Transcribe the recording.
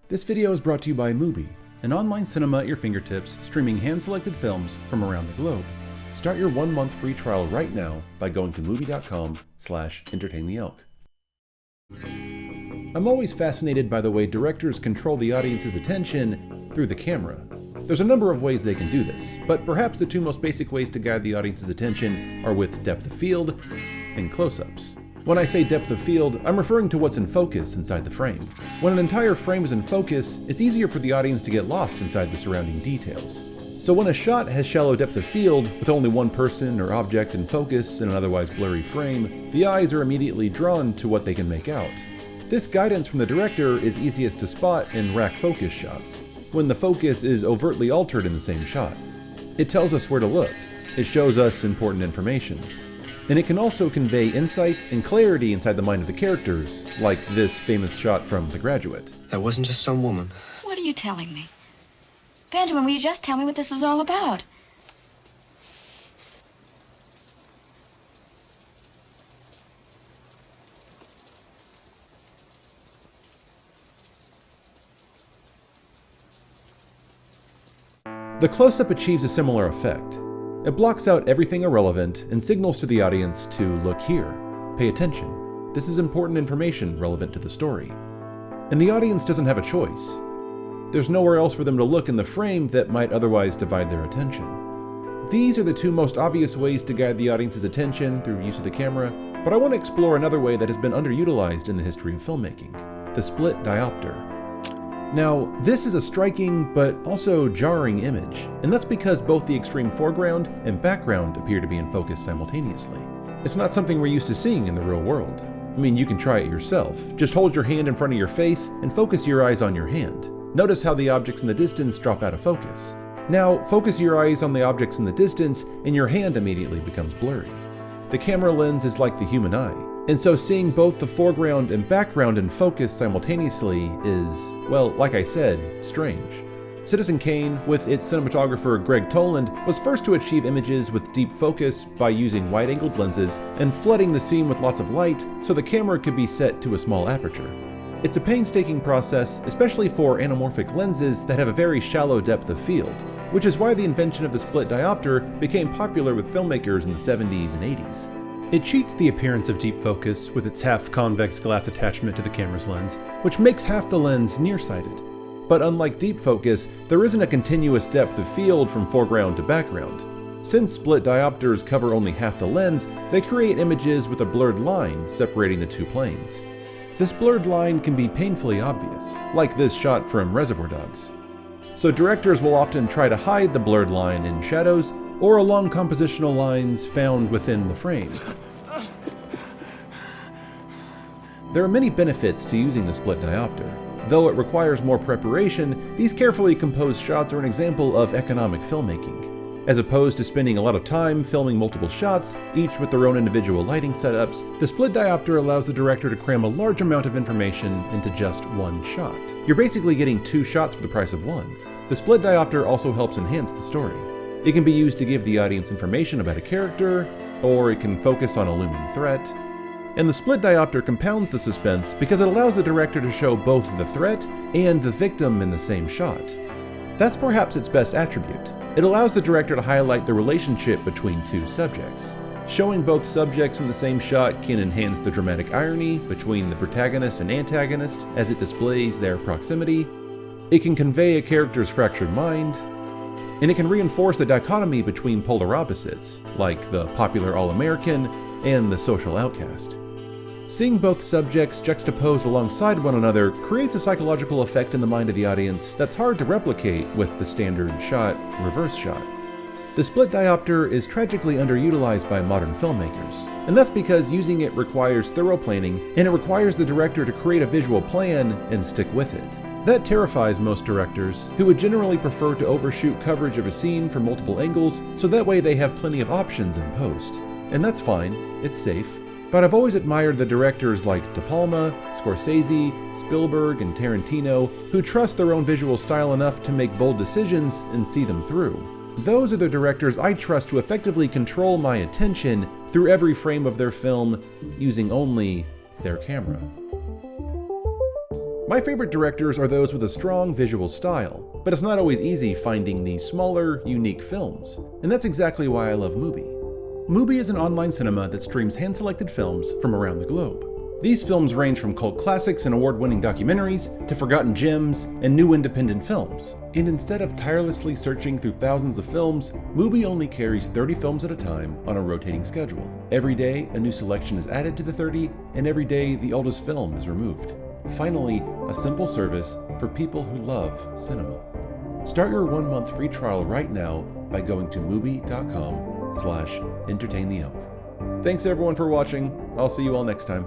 This video is brought to you by Mubi, an online cinema at your fingertips streaming hand-selected films from around the globe. Start your 1-month free trial right now by going to mubi.com/entertaintheelk. I'm always fascinated by the way directors control the audience's attention through the camera. There's a number of ways they can do this, but perhaps the two most basic ways to guide the audience's attention are with depth of field and close-ups. When I say depth of field, I'm referring to what's in focus inside the frame. When an entire frame is in focus, it's easier for the audience to get lost inside the surrounding details. So when a shot has shallow depth of field, with only one person or object in focus in an otherwise blurry frame, the eyes are immediately drawn to what they can make out. This guidance from the director is easiest to spot in rack focus shots, when the focus is overtly altered in the same shot. It tells us where to look, it shows us important information. And it can also convey insight and clarity inside the mind of the characters, like this famous shot from The Graduate. That wasn't just some woman. What are you telling me? Benjamin, will you just tell me what this is all about? The close-up achieves a similar effect. It blocks out everything irrelevant and signals to the audience to look here, pay attention. This is important information relevant to the story. And the audience doesn't have a choice. There's nowhere else for them to look in the frame that might otherwise divide their attention. These are the two most obvious ways to guide the audience's attention through use of the camera, but I want to explore another way that has been underutilized in the history of filmmaking, the split diopter. Now, this is a striking but also jarring image, and that's because both the extreme foreground and background appear to be in focus simultaneously. It's not something we're used to seeing in the real world. I mean, you can try it yourself. Just hold your hand in front of your face and focus your eyes on your hand. Notice how the objects in the distance drop out of focus. Now, focus your eyes on the objects in the distance and your hand immediately becomes blurry. The camera lens is like the human eye. And so seeing both the foreground and background in focus simultaneously is, well, like I said, strange. Citizen Kane, with its cinematographer Greg Toland, was first to achieve images with deep focus by using wide-angled lenses and flooding the scene with lots of light so the camera could be set to a small aperture. It's a painstaking process, especially for anamorphic lenses that have a very shallow depth of field, which is why the invention of the split diopter became popular with filmmakers in the 70s and 80s. It cheats the appearance of deep focus with its half-convex glass attachment to the camera's lens, which makes half the lens nearsighted. But unlike deep focus, there isn't a continuous depth of field from foreground to background. Since split diopters cover only half the lens, they create images with a blurred line separating the two planes. This blurred line can be painfully obvious, like this shot from Reservoir Dogs. So directors will often try to hide the blurred line in shadows or along compositional lines found within the frame. There are many benefits to using the split diopter. Though it requires more preparation, these carefully composed shots are an example of economic filmmaking. As opposed to spending a lot of time filming multiple shots, each with their own individual lighting setups, the split diopter allows the director to cram a large amount of information into just one shot. You're basically getting 2 shots for the price of 1. The split diopter also helps enhance the story. It can be used to give the audience information about a character, or it can focus on a looming threat. And the split diopter compounds the suspense because it allows the director to show both the threat and the victim in the same shot. That's perhaps its best attribute. It allows the director to highlight the relationship between 2 subjects. Showing both subjects in the same shot can enhance the dramatic irony between the protagonist and antagonist as it displays their proximity. It can convey a character's fractured mind, and it can reinforce the dichotomy between polar opposites, like the popular all-American and the social outcast. Seeing both subjects juxtaposed alongside one another creates a psychological effect in the mind of the audience that's hard to replicate with the standard shot, reverse shot. The split diopter is tragically underutilized by modern filmmakers, and that's because using it requires thorough planning, and it requires the director to create a visual plan and stick with it. That terrifies most directors, who would generally prefer to overshoot coverage of a scene from multiple angles so that way they have plenty of options in post. And that's fine, it's safe. But I've always admired the directors like De Palma, Scorsese, Spielberg, and Tarantino who trust their own visual style enough to make bold decisions and see them through. Those are the directors I trust to effectively control my attention through every frame of their film using only their camera. My favorite directors are those with a strong visual style, but it's not always easy finding the smaller, unique films, and that's exactly why I love Mubi. Mubi is an online cinema that streams hand-selected films from around the globe. These films range from cult classics and award-winning documentaries to forgotten gems and new independent films. And instead of tirelessly searching through thousands of films, Mubi only carries 30 films at a time on a rotating schedule. Every day, a new selection is added to the 30, and every day, the oldest film is removed. Finally, a simple service for people who love cinema. Start your 1-month free trial right now by going to mubi.com/entertaintheelk. Thanks everyone for watching. I'll see you all next time.